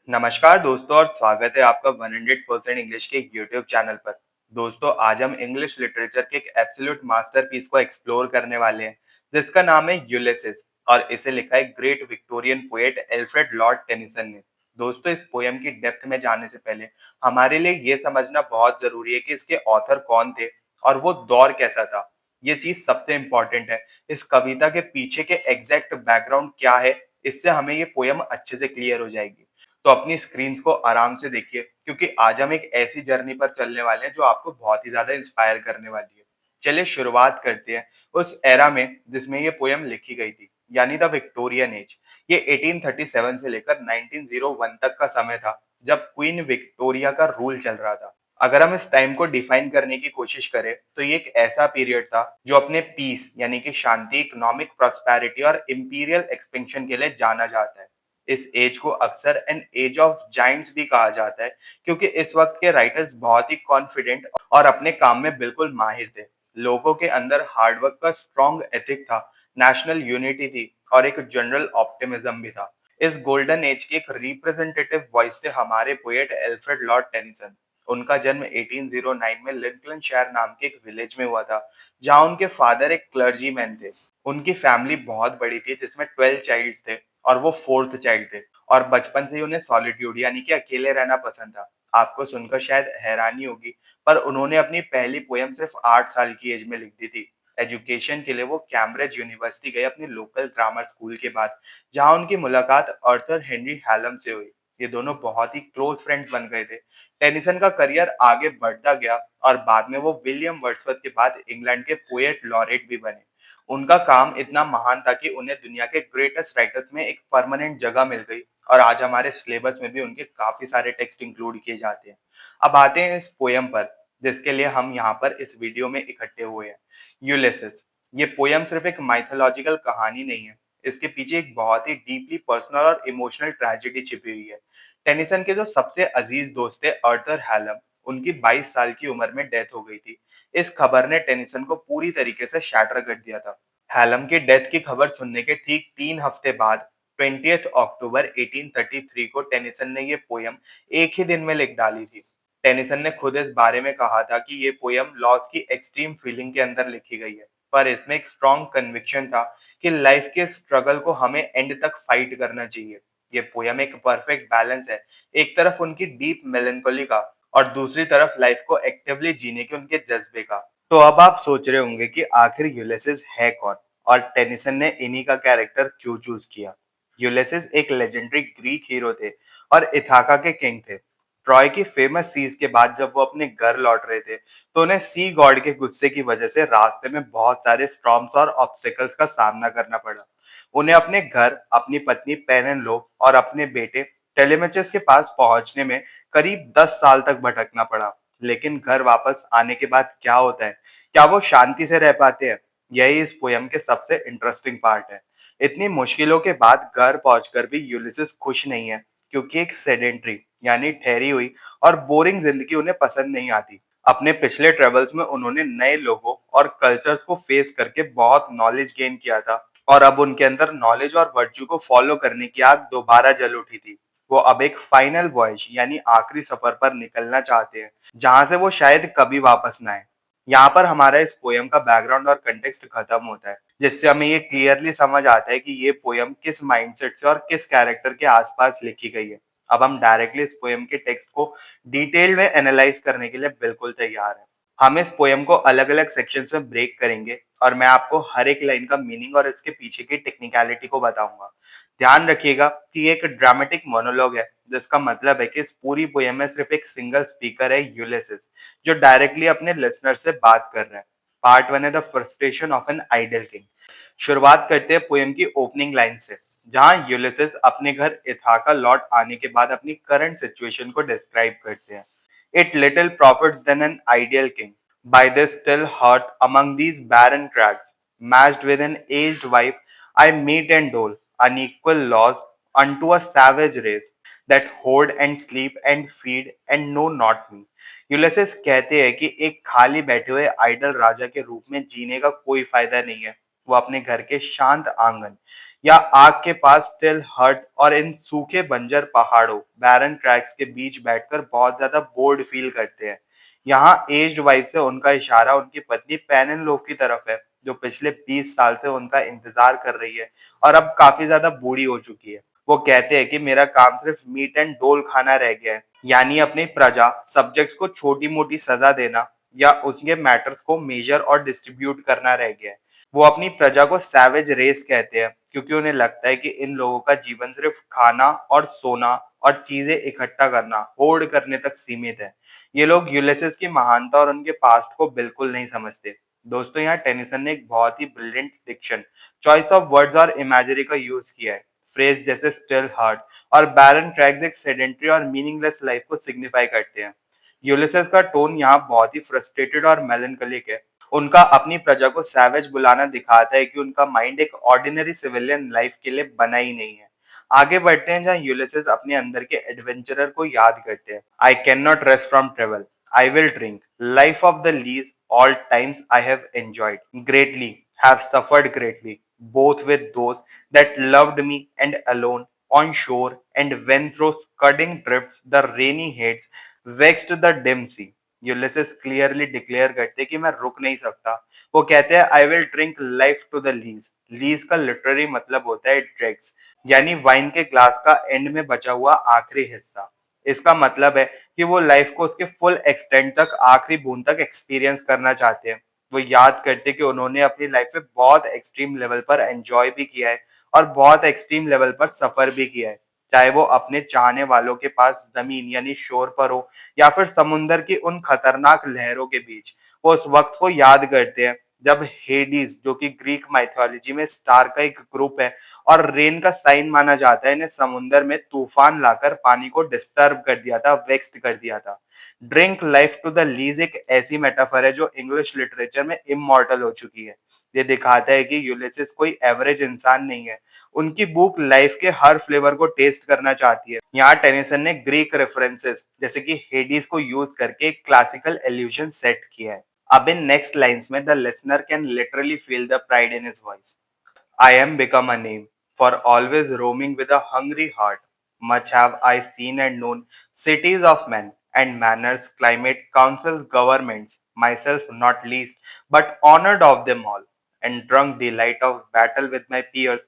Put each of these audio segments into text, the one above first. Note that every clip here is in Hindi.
नमस्कार दोस्तों और स्वागत है आपका 100% इंग्लिश के यूट्यूब चैनल पर। दोस्तों आज हम इंग्लिश लिटरेचर के एक एब्सोल्यूट मास्टरपीस को एक्सप्लोर करने वाले हैं जिसका नाम है यूलिसिस और इसे लिखा है great Victorian poet Alfred Lord Tennyson ने। दोस्तों इस पोयम की डेप्थ में जाने से पहले हमारे लिए ये समझना बहुत जरूरी है कि इसके ऑथर कौन थे और वो दौर कैसा था। ये चीज सबसे इम्पोर्टेंट है। इस कविता के पीछे के एग्जैक्ट बैकग्राउंड क्या है, इससे हमें ये पोयम अच्छे से क्लियर हो जाएगी। तो अपनी स्क्रीन्स को आराम से देखिए क्योंकि आज हम एक ऐसी जर्नी पर चलने वाले हैं जो आपको बहुत ही ज्यादा इंस्पायर करने वाली है। चलिए शुरुआत करते हैं उस एरा में जिसमें ये पोयम लिखी गई थी, यानी द विक्टोरियन एज। ये 1837 से लेकर 1901 तक का समय था जब क्वीन विक्टोरिया का रूल चल रहा था। अगर हम इस टाइम को डिफाइन करने की कोशिश करें तो ये एक ऐसा पीरियड था जो अपने पीस यानी कि शांति, इकोनॉमिक प्रॉस्पेरिटी और इंपीरियल एक्सपेंशन के लिए जाना जाता है। इस एज को अक्सर एन एज ऑफ जाइंट्स भी कहा जाता है क्योंकि इस वक्त के राइटर्स बहुत ही कॉन्फिडेंट और अपने काम में बिल्कुल माहिर थे। लोगों के अंदर हार्डवर्क का स्ट्रॉन्ग एथिक था, नेशनल यूनिटी थी और एक जनरल ऑप्टिमिज्म भी था। इस गोल्डन एज के एक रिप्रेजेंटेटिव वॉइस थे हमारे पोएट एल्फ्रेड लॉर्ड टेनिसन। उनका जन्म 1809 में लिंकनशायर नाम के एक विलेज में हुआ था, जहां उनके फादर एक क्लर्जीमैन थे। उनकी फैमिली बहुत बड़ी थी जिसमें 12 चाइल्ड थे और वो फोर्थ चाइल्ड थे और बचपन से ही उन्हें सॉलिट्यूड यानी कि अकेले रहना पसंद था। आपको सुनकर शायद हैरानी होगी पर उन्होंने अपनी पहली पोयम सिर्फ 8 साल की एज में लिख दी थी। एजुकेशन के लिए वो कैम्ब्रिज यूनिवर्सिटी गए अपनी लोकल ग्रामर स्कूल के बाद, जहां उनकी मुलाकात आर्थर हेनरी हैलम से हुई। ये दोनों बहुत ही क्लोज फ्रेंड्स बन गए थे। टेनिसन का करियर आगे बढ़ता गया और बाद में वो विलियम वर्ड्सवर्थ के बाद इंग्लैंड के पोएट लॉरेट भी बने। उनका काम इतना महान था कि उन्हें दुनिया के ग्रेटेस्ट राइटर्स में एक परमानेंट जगह मिल गई और आज हमारे सिलेबस में भी उनके काफी सारे टेक्स्ट इंक्लूड किए जाते हैं। अब आते हैं इस पोयम पर जिसके लिए हम यहाँ पर इस वीडियो में इकट्ठे हुए हैं। यूलिसिस। ये पोयम सिर्फ एक माइथोलॉजिकल कहानी नहीं है, इसके पीछे एक बहुत ही डीपली पर्सनल और इमोशनल ट्रेजेडी छिपी हुई है। टेनिसन के जो सबसे अजीज दोस्त थे आर्थर हैलम, उनकी 22 साल की उम्र में डेथ हो गई थी। इस खबर ने टेनिसन को पूरी तरीके से शैटर कर दिया था। हैलम की डेथ की खबर सुनने के ठीक 3 हफ्ते बाद 20 अक्टूबर 1833 को टेनिसन ने ये पोयम एक ही दिन में लिख डाली थी। टेनिसन ने खुद इस बारे में कहा था कि ये पोयम लॉस की एक्सट्रीम फीलिंग के अंदर लिखी गई है, पर इसमें एक स्ट्रॉन्ग कन्विक्शन था कि लाइफ के स्ट्रगल को हमें एंड तक फाइट करना चाहिए। ये पोयम एक परफेक्ट बैलेंस है, एक तरफ उनकी डीप मेलंकोली का और दूसरी तरफ लाइफ को एक्टिवली जीने के उनके जज्बे का। तो अब आप सोच रहे होंगे कि आखिर यूलिसिस है कौन और टेनिसन ने इन्हीं का कैरेक्टर क्यों चूज किया। यूलिसिस एक लेजेंडरी ग्रीक हीरो थे और इथाका के किंग थे। ट्रॉय की फेमस सीज के बाद जब वो अपने घर लौट रहे थे तो उन्हें सी गॉड के गुस्से की वजह से रास्ते में बहुत सारे स्टॉर्म्स और ऑब्स्टिकल्स का सामना करना पड़ा। उन्हें अपने घर, अपनी पत्नी पेनेलोप और अपने बेटे टेलेमेचस के पास पहुंचने में करीब 10 साल तक भटकना पड़ा। लेकिन घर वापस आने के बाद क्या होता है, क्या वो शांति से रह पाते हैं? यही इस पोयम के सबसे इंटरेस्टिंग पार्ट है। इतनी मुश्किलों के बाद घर पहुंचकर भी यूलिसिस खुश नहीं है क्योंकि एक सेडेंट्री यानी ठहरी हुई और बोरिंग जिंदगी उन्हें पसंद नहीं आती। अपने पिछले ट्रेवल्स में उन्होंने नए लोगों और कल्चर्स को फेस करके बहुत नॉलेज गेन किया था और अब उनके अंदर नॉलेज और वर्च्यू को फॉलो करने की आग दोबारा जल उठी थी। वो अब एक फाइनल वॉयज यानी आखिरी सफर पर निकलना चाहते हैं जहां से वो शायद कभी वापस ना आए। यहाँ पर हमारा इस पोयम का बैकग्राउंड और कंटेक्स्ट खत्म होता है, जिससे हमें ये क्लियरली समझ आता है कि ये पोयम किस माइंडसेट से और किस कैरेक्टर के आसपास लिखी गई है। अब हम डायरेक्टली इस पोयम के टेक्स्ट को डिटेल में एनालाइज करने के लिए बिल्कुल तैयार हैं। हम इस पोयम को अलग अलग सेक्शंस में ब्रेक करेंगे और मैं आपको हर एक लाइन का मीनिंग और इसके पीछे की टेक्निकलिटी को बताऊंगा। ध्यान रखिएगा कि ये एक ड्रामेटिक मोनोलॉग है, जिसका मतलब है कि इस पूरी पोयम में सिर्फ एक सिंगल स्पीकर है, यूलिसिस, जो डायरेक्टली अपने लिसनर से बात कर रहे हैं। पार्ट 1 है the frustration of an idle king. शुरुआत करते हैं पोयम की ओपनिंग लाइन से, जहां यूलिसिस अपने घर इथाका लौट आने के बाद अपनी करंट सिचुएशन को डिस्क्राइब करते हैं। It little profits then an ideal king by this still heart among these barren crags, matched with an aged wife, I meet and dole unequal laws unto a savage race that hoard and sleep and feed and know not me. Ulysses कहते हैं कि एक खाली बैठे हुए आइडल राजा के रूप में जीने का कोई फायदा नहीं है। वो अपने घर के शांत आंगन या आग के पास स्टिल हर्ट और इन सूखे बंजर पहाड़ों बैरन ट्रैक्स के बीच बैठकर बहुत ज्यादा बोर्ड फील करते हैं। यहाँ एज्ड वाइफ से उनका इशारा उनकी पत्नी पेनेलोप की तरफ है, जो पिछले 20 साल से उनका इंतजार कर रही है और अब काफी ज्यादा बूढ़ी हो चुकी है। वो कहते हैं कि मेरा काम सिर्फ मीट एंड डोल खाना रह गया है, यानी अपनी प्रजा सब्जेक्ट्स को छोटी मोटी सजा देना या उसके मैटर्स को मेजर और डिस्ट्रीब्यूट करना रह गया है। वो अपनी प्रजा को सैवेज रेस कहते हैं, क्योंकि उन्हें लगता है कि इन लोगों का जीवन सिर्फ खाना और सोना और चीजें इकट्ठा करना, होड़ करने तक सीमित है। ये लोग यूलिसेस की महानता और उनके पास्ट को बिल्कुल नहीं समझते। दोस्तों, यहाँ टेनिसन ने एक बहुत ही brilliant diction, choice of words और इमेजरी का यूज किया है। फ्रेज जैसे स्टिल हार्ट और बैरन ट्रैक्स एक सेडेंट्री और मीनिंगलेस लाइफ को सिग्निफाई करते हैं। यूलिसेस का टोन यहाँ बहुत ही फ्रस्ट्रेटेड और मेलनकलिक है। उनका अपनी प्रजा को सैवेज बुलाना दिखाता है कि उनका माइंड एक ऑर्डिनरी सिविलियन लाइफ के लिए बना ही नहीं है। आगे बढ़ते हैं जहाँ यूलिसेस अपने अंदर के एडवेंचरर को याद करते हैं। I can not rest from travel, I will drink life of the lease all times I have enjoyed greatly, have suffered greatly, both with those that loved me and alone on shore, and when through scudding drifts the rainy heads vexed the dim sea. Ulysses clearly declare करते कि मैं रुक नहीं सकता। वो कहते हैं I will drink life to the lees. Lees का लिटररी मतलब होता है ड्रेग्स, यानी वाइन के ग्लास का एंड में बचा हुआ आखिरी हिस्सा। इसका मतलब है कि वो लाइफ को उसके फुल एक्सटेंट तक, आखिरी बूंद तक एक्सपीरियंस करना चाहते हैं। वो याद करते कि उन्होंने अपनी लाइफ में बहुत एक्सट्रीम लेवल पर एंजॉय भी किया है और बहुत एक्सट्रीम लेवल पर सफर भी किया है, चाहे वो अपने चाहने वालों के पास जमीन यानी शोर पर हो या फिर समुंदर की उन खतरनाक लहरों के बीच। वो उस वक्त को याद करते हैं जब हेडीज, जो कि ग्रीक माइथोलॉजी में स्टार का एक ग्रुप है और रेन का साइन माना जाता है, ने समुंदर में तूफान लाकर पानी को डिस्टर्ब कर दिया था, वेक्स्ट कर दिया था। Drink life to the lees एक ऐसी मेटाफर है जो इंग्लिश लिटरेचर में इमॉर्टल हो चुकी है। ये दिखाता है कि यूलिसिस कोई एवरेज इंसान नहीं है। उनकी बुक लाइफ के हर फ्लेवर को टेस्ट करना चाहती है। यहाँ टेनिसन ने ग्रीक रेफरेंसेस जैसे कि हेडीज को यूज करके एक क्लासिकल एल्यूजन सेट किया है। अब इन नेक्स्ट लाइंस में the listener can literally feel the pride in his voice. I am become a name for always roaming with a hungry heart. Much have I seen and known cities of men and manners, climate, councils, governments, myself not least, but honored of them all, and drunk delight of battle with my peers,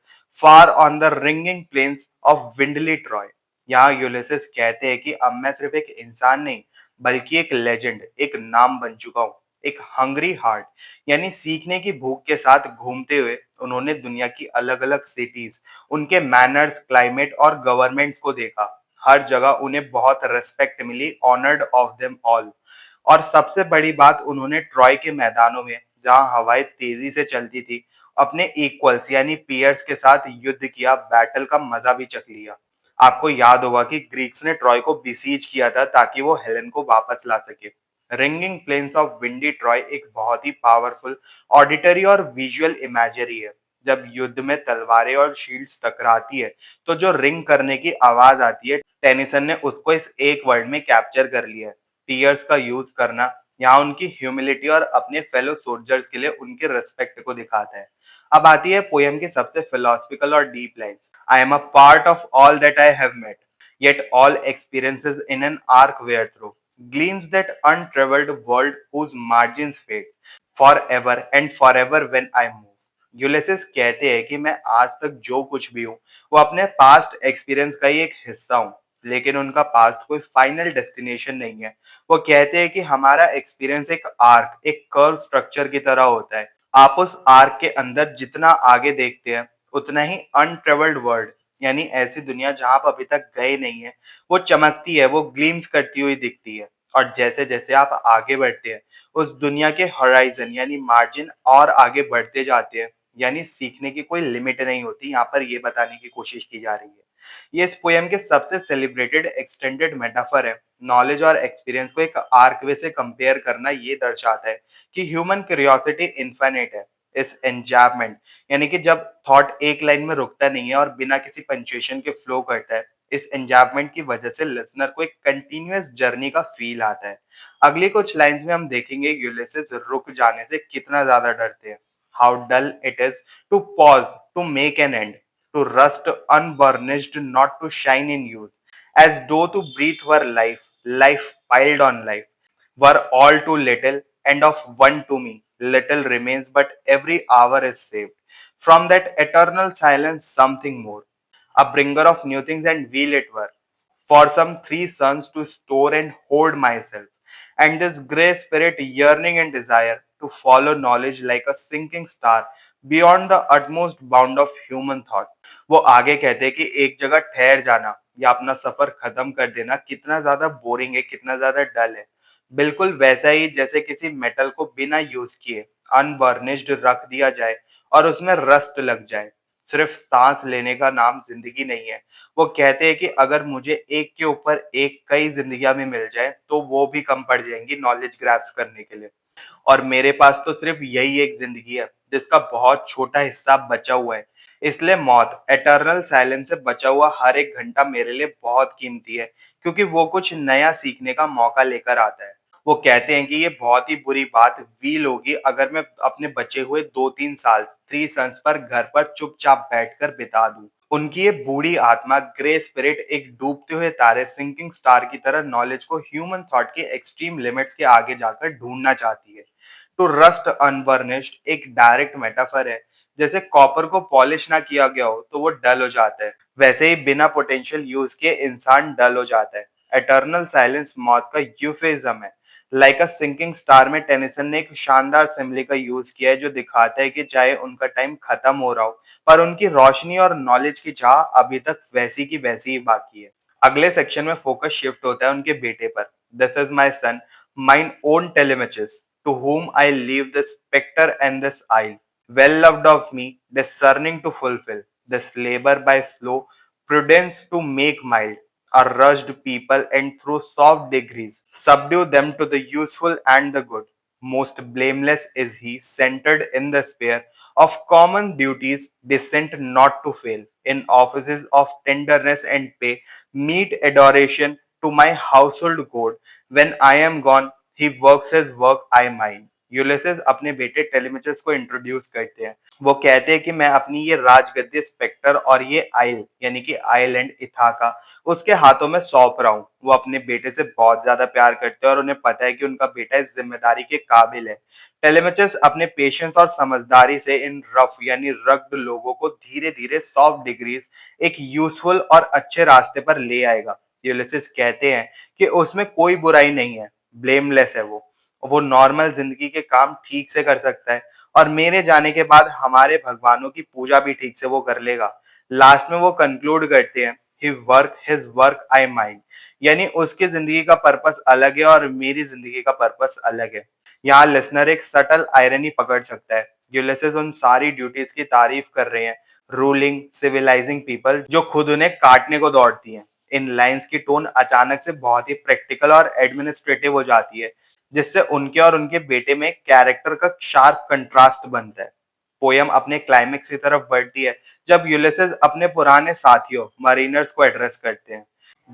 far on the ringing plains of windly Troy. यहाँ यूलिसिस कहते हैं कि अब मैं सिर्फ एक इंसान नहीं, बल्कि एक लेजेंड, एक नाम बन चुका हूँ, एक हंग्री हार्ट, यानी सीखने की भूख के साथ घूमते हुए उन्होंने दुनिया की अलग-अलग सिटीज, उनके मैनर्स, क्लाइमेट और गवर्नमेंट्स को देखा। हर जगह उन्हें बहुत रिस्पेक्ट मिली, ऑनर्ड ऑफ देम ऑल। और सबसे बड़ी बात, उन्होंने ट्रॉय के मैदानों में, जहां हवाएं तेजी से चलती थी, अपने इक्वल्स यानी पीयर्स के साथ युद्ध किया, बैटल का मजा भी चख लिया। आपको याद होगा कि ग्रीक्स ने ट्रॉय को बिसीज किया था ताकि वो हेलेन को वापस ला सके। Ringing plains of windy Troy एक बहुत ही पावरफुल ऑडिटरी और विजुअल इमेजरी है। जब युद्ध में तलवारें और शील्ड्स टकराती है, तो जो रिंग करने की आवाज आती है, टेनिसन ने उसको इस एक वर्ड में कैप्चर कर लिया है, टीयर्स का यूज करना। यहाँ उनकी ह्यूमिलिटी और अपने फेलो सोल्जर्स के लिए उनके रेस्पेक्ट को दिखाता है। अब आती है पोयम की सबसे फिलोसफिकल और deep lines. I am a part of all that I have met, yet all experiences in an arc wherethrough gleams that untraveled world whose margins fade forever and forever when I move. Ulysses कहते हैं कि मैं आज तक जो कुछ भी हूँ, वो अपने पास्ट एक्सपीरियंस का ही एक हिस्सा हूँ, लेकिन उनका पास्ट कोई फाइनल डेस्टिनेशन नहीं है। वो कहते हैं कि हमारा एक्सपीरियंस एक आर्क, एक कर्व स्ट्रक्चर की तरह होता है। आप उस आर्क के अंदर जितना आगे देखते हैं, उतना ही अनट्रेवल्ड वर्ल्ड, यानी ऐसी दुनिया जहां आप अभी तक गए नहीं है, वो चमकती है, वो ग्लीम्स करती हुई दिखती है। और जैसे जैसे आप आगे बढ़ते हैं, उस दुनिया के होराइजन यानी मार्जिन और आगे बढ़ते जाते हैं, यानी सीखने की कोई लिमिट नहीं होती, यहाँ पर ये बताने की कोशिश की जा रही है। ये इस पोयम के सबसे सेलिब्रेटेड एक्सटेंडेड मेटाफर है। नॉलेज और एक्सपीरियंस को एक आर्कवे से कंपेयर करना ये दर्शाता है कि ह्यूमन क्यूरियोसिटी इनफाइनाइट है। इस एंजायमेंट, यानी कि जब थॉट एक लाइन में रुकता नहीं है और बिना किसी पंचुएशन के फ्लो करता है, इस एंजायमेंट की वजह से लिसनर को एक कंटिन्यूअस जर्नी का फील आता है। अगली कुछ लाइंस में हम देखेंगे यूलिसिस रुक जाने से कितना ज्यादा डरते हैं। How dull it is to pause to make an end, to rust unburnished, not to shine in use. As though to breathe were life, life piled on life, were all too little, and of one to me, little remains, but every hour is saved. From that eternal silence, something more, a bringer of new things, and will it were, for some three suns to store and hoard myself, and this grey spirit yearning and desire to follow knowledge like a sinking star beyond the utmost bound of human thought. वो आगे कहते हैं कि एक जगह ठहर जाना या अपना सफर खत्म कर देना कितना ज्यादा बोरिंग है, कितना ज्यादा डल है। बिल्कुल वैसा ही जैसे किसी मेटल को बिना यूज किए अनबर्निश्ड रख दिया जाए और उसमें रस्ट लग जाए। सिर्फ सांस लेने का नाम जिंदगी नहीं है। वो कहते हैं कि अगर मुझे एक के ऊपर एक कई जिंदगियां में मिल जाए तो वो भी कम पड़ जाएंगी नॉलेज ग्रैब्स करने के लिए। और मेरे पास तो सिर्फ यही एक जिंदगी है जिसका बहुत छोटा हिस्सा बचा हुआ है। इसलिए मौत, एटर्नल साइलेंस से बचा हुआ हर एक घंटा मेरे लिए बहुत कीमती है, क्योंकि वो कुछ नया सीखने का मौका लेकर आता है। वो कहते हैं कि ये बहुत ही बुरी बात फील होगी अगर मैं अपने बचे हुए 2-3 साल थ्री सन्स पर घर पर चुपचाप बैठकर बिता दूं। उनकी ये बूढ़ी आत्मा, ग्रे स्पिरिट, एक डूबते हुए तारे, सिंकिंग स्टार की तरह नॉलेज को ह्यूमन थॉट के एक्सट्रीम लिमिट्स के आगे जाकर ढूंढना चाहती है। टू रस्ट अनबर्निश्ड एक डायरेक्ट मेटाफर है। जैसे कॉपर को पॉलिश ना किया गया हो तो वो डल हो जाता है, वैसे ही बिना पोटेंशियल यूज के इंसान डल हो जाता है। एटर्नल साइलेंस मौत का यूफेज्म है। लाइक अ सिंकिंग स्टार में टेनिसन ने एक शानदार सिमली का यूज किया है जो दिखाता है कि चाहे उनका टाइम खत्म हो रहा हो, पर उनकी रोशनी और नॉलेज की चाह अभी तक वैसी की वैसी ही बाकी है। अगले सेक्शन में फोकस शिफ्ट होता है उनके बेटे पर। This is my son, mine own Telemachus, to whom I leave this spectre and this isle, well loved of me, discerning to fulfill this labor by slow prudence to make mild, are rushed people, and through soft degrees subdue them to the useful and the good. Most blameless is he, centered in the sphere of common duties, descent not to fail, in offices of tenderness and pay, meet adoration to my household god. When I am gone, he works his work, I mine. यूलिसेस अपने बेटे टेलीमेचस को इंट्रोड्यूस करते हैं। वो कहते हैं कि मैं अपनी ये राजगद्दी स्पेक्टर और ये आइल यानी कि आइलैंड इथाका उसके हाथों में सौंप रहा हूँ। वो अपने बेटे से बहुत ज्यादा प्यार करते हैं और उन्हें पता है कि उनका बेटा इस जिम्मेदारी के काबिल है। टेलीमेचस अपने पेशेंस और समझदारी से इन रफ यानी रग्ड लोगों को धीरे धीरे सॉफ्ट डिग्रीज एक यूजफुल और अच्छे रास्ते पर ले आएगा। यूलिसेस कहते हैं कि उसमें कोई बुराई नहीं है, ब्लेमलेस है वो नॉर्मल जिंदगी के काम ठीक से कर सकता है और मेरे जाने के बाद हमारे भगवानों की पूजा भी ठीक से वो कर लेगा। लास्ट में वो कंक्लूड करते हैं, हिज वर्क आई माइंड, यानी उसकी जिंदगी का पर्पस अलग है और मेरी जिंदगी का पर्पस अलग है। यहाँ लिसनर एक सटल आयरनी पकड़ सकता है। यूलिसेस उन सारी ड्यूटीज की तारीफ कर रहे हैं, रूलिंग सिविलाइजिंग पीपल, जो खुद उन्हें काटने को दौड़ती हैं। इन लाइंस की टोन अचानक से बहुत ही प्रैक्टिकल और एडमिनिस्ट्रेटिव हो जाती है, जिससे उनके और उनके बेटे में कैरेक्टर का शार्प कंट्रास्ट बनता है। पोयम अपने क्लाइमेक्स की तरफ बढ़ती है जब यूलिसेस अपने पुराने साथियों मरीनर्स को एड्रेस करते हैं।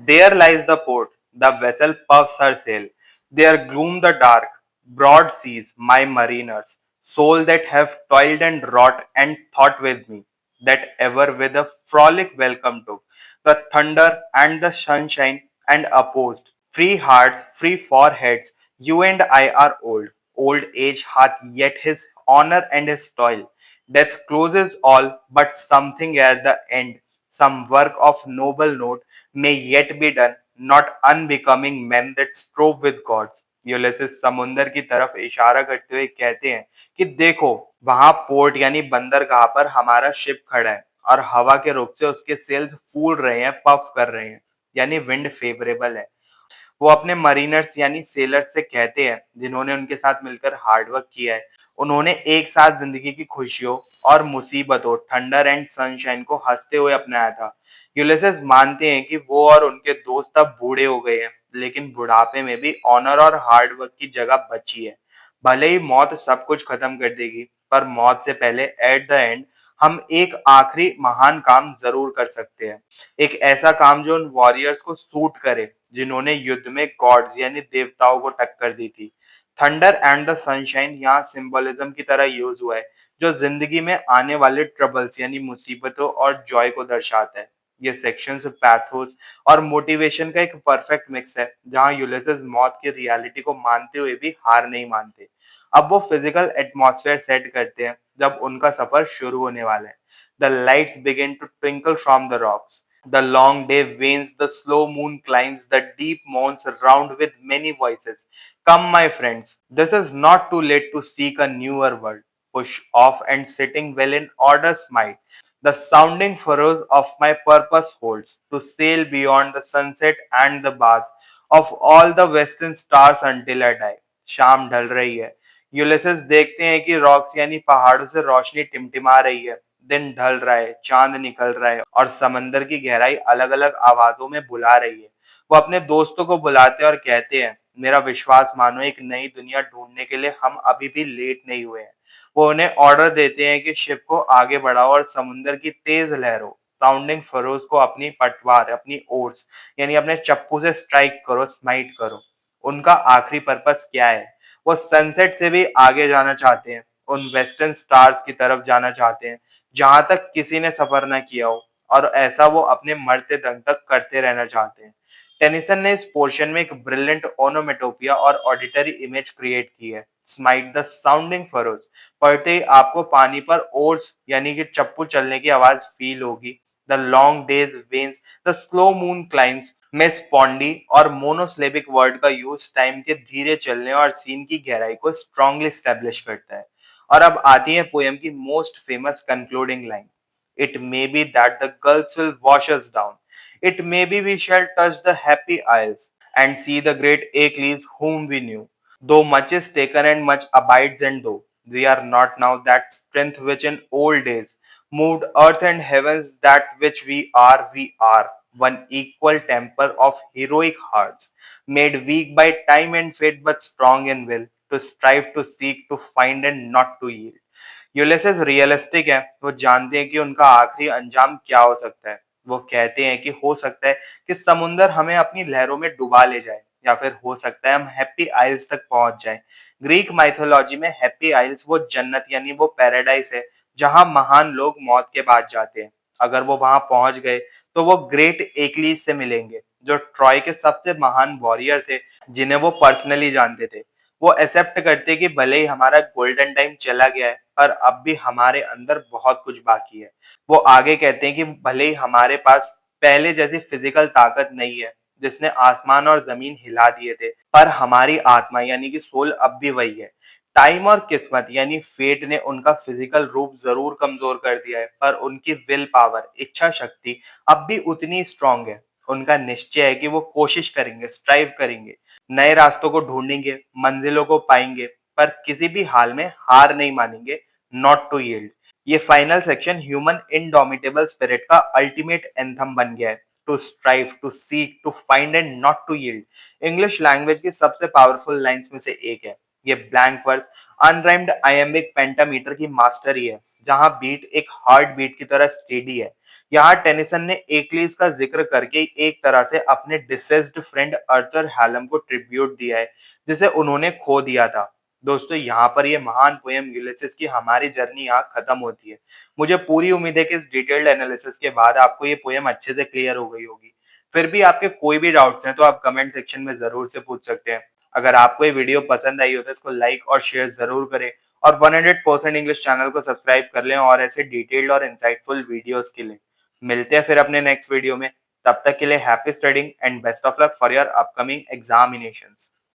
There lies the port, the vessel puffs her sail, there gloom the dark broad seas, my mariners, soul that have toiled and wrought and thought with me, that ever with a frolic welcome took the thunder and the sunshine and opposed free hearts, free foreheads. You and I are old. Old age hath yet his honor and his toil. Death closes all, but something at the end, some work of noble note may yet be done, not unbecoming men that strove with gods. यूलिसेस समुंदर की तरफ इशारा करते हुए कहते हैं कि देखो, वहां पोर्ट यानी बंदरगाह पर हमारा शिप खड़ा है और हवा के रुख से उसके सेल्स फूल रहे हैं, पफ कर रहे हैं, यानी विंड फेवरेबल है। वो अपने मरीनर्स यानी सेलर्स से कहते हैं जिन्होंने उनके साथ मिलकर हार्डवर्क किया है, उन्होंने एक साथ जिंदगी की खुशियों और मुसीबतों, थंडर एंड सनशाइन को हंसते हुए अपनाया था। यूलिसेस मानते हैं कि वो और उनके दोस्त अब बूढ़े हो गए हैं, लेकिन बुढ़ापे में भी ऑनर और हार्डवर्क की जगह बची है। भले ही मौत सब कुछ खत्म कर देगी, पर मौत से पहले एट द एंड हम एक आखिरी महान काम जरूर कर सकते हैं। एक ऐसा काम जो उन वॉरियर्स को सूट करे जिन्होंने युद्ध में गॉड्स यानी देवताओं को टक्कर दी थी। थंडर एंड द सनशाइन यहाँ सिंबलिज्म की तरह यूज हुआ है, जो जिंदगी में आने वाले ट्रबल्स यानी मुसीबतों और जॉय को दर्शाता है। ये सेक्शंस पैथोस और मोटिवेशन का एक परफेक्ट मिक्स है, जहां यूलिसेस मौत की रियलिटी को मानते हुए भी हार नहीं मानते। अब वो फिजिकल एटमॉस्फेयर सेट करते हैं जब उनका सफर शुरू होने वाला है। The lights begin to twinkle from the rocks, the long day wanes, the slow moon climbs, the deep moans round with many voices. Come, my friends, this is not too late to seek a newer world. Push off and sitting well in order's might. The sounding furrows of my purpose holds to sail beyond the sunset and the baths of all the western stars until I die. शाम ढल रही है। यूलिसेस देखते हैं कि रॉक्स यानी पहाड़ों से रोशनी टिमटिमा रही है। दिन ढल रहा है, चांद निकल रहा है और समंदर की गहराई अलग-अलग आवाजों में बुला रही है। वो अपने दोस्तों को बुलाते हैं और कहते हैं, मेरा विश्वास मानो, एक नई दुनिया ढूंढने के लिए हम अभी भी लेट नहीं हुए हैं। वो उन्हें ऑर्डर देते हैं कि शिप को आगे बढ़ाओ और समुद्र की तेज लहरों, साउंडिंग फरोज को अपनी पटवार, अपनी ओर्स यानी अपने चप्पू से स्ट्राइक करो, स्माइट करो। उनका आखिरी पर्पस क्या है? वो सनसेट से भी आगे जाना चाहते हैं, उन वेस्टर्न स्टार्स की तरफ जाना चाहते हैं जहां तक किसी ने सफर न किया हो, और ऐसा वो अपने मरते दम तक करते रहना चाहते हैं। टेनिसन ने इस पोर्शन में एक ब्रिलियंट ओनोमेटोपिया और ऑडिटरी इमेज क्रिएट की है। स्माइट द साउंडिंग फरोज पढ़ते ही आपको पानी पर ओर्स यानी कि चप्पू चलने की आवाज फील होगी। The long days veins, the slow moon climbs में स्पॉन्डी और मोनोसिलेबिक वर्ड का यूज टाइम के धीरे चलने और सीन की गहराई को स्ट्रांगली स्टैब्लिश करता है। और अब आती है पोएम की most famous concluding line. It may be that the gulls will wash us down. It may be we shall touch the happy isles and see the great Achilles whom we knew. Though much is taken and much abides, and though we are not now that strength which in old days moved earth and heavens, that which we are one equal temper of heroic hearts, made weak by time and fate, but strong in will, to strive, to seek, to find, and not to yield. Ulysses realistic है। वो जानते हैं कि उनका आखिरी अंजाम क्या हो सकता है। वो कहते हैं कि हो सकता है कि समुंदर हमें अपनी लहरों में डुबा ले जाए, या फिर हो सकता है हम हैप्पी आइल्स तक पहुंच जाएं। ग्रीक माइथोलॉजी में हैप्पी आइल्स वो जन्नत यानी वो पैराडाइस है जहां महान लोग मौत के बाद जाते हैं। अगर वो वहां पहुंच गए तो वो ग्रेट एक्लीस से मिलेंगे, जो ट्रॉय के सबसे महान वॉरियर थे, जिन्हें वो पर्सनली जानते थे। वो एक्सेप्ट करते कि भले ही हमारा गोल्डन टाइम चला गया है, पर अब भी हमारे अंदर बहुत कुछ बाकी है। वो आगे कहते हैं कि भले ही हमारे पास पहले जैसी फिजिकल ताकत नहीं है जिसने आसमान और जमीन हिला दिए थे, पर हमारी आत्मा यानी कि सोल अब भी वही है। टाइम और किस्मत यानी फेट ने उनका फिजिकल रूप जरूर कमजोर कर दिया है, पर उनकी विल पावर, इच्छा शक्ति अब भी उतनी स्ट्रांग है। उनका निश्चय है कि वो कोशिश करेंगे, स्ट्राइव करेंगे, नए रास्तों को ढूंढेंगे, मंजिलों को पाएंगे, पर किसी भी हाल में हार नहीं मानेंगे। Not to yield. ये final section human indomitable spirit का अल्टीमेट एंथम बन गया है। To strive, to seek, to find and not to yield English language की सबसे पावरफुल लाइंस में से एक है। ये blank verse, unrhymed iambic pentameter की मास्टरी है, जहां बीट एक हार्ट बीट की तरह स्टेडी है। यहाँ टेनिसन ने एक्लीज का जिक्र करके एक तरह से अपने डिसेस्ड फ्रेंड अर्थर हैलम को ट्रिब्यूट दिया है, जिसे उन्होंने खो दिया था। दोस्तों, यहाँ पर ये महान पोएम यूलिसिस की हमारी जर्नी यहाँ खत्म होती है। मुझे पूरी उम्मीद है कि इस डिटेल्ड एनालिसिस के बाद आपको ये पोएम अच्छे से क्लियर हो गई होगी। फिर भी आपके कोई भी डाउट्स हैं तो आप कमेंट सेक्शन में जरूर से पूछ सकते हैं। अगर आपको ये वीडियो पसंद आई हो तो इसको लाइक और शेयर जरूर करें, और 100% इंग्लिश चैनल को सब्सक्राइब कर लें और ऐसे डिटेल्ड और इंसाइटफुल वीडियोस के लिए। मिलते हैं फिर अपने नेक्स्ट वीडियो में। तब तक के लिए happy studying and best of luck for your upcoming examinations.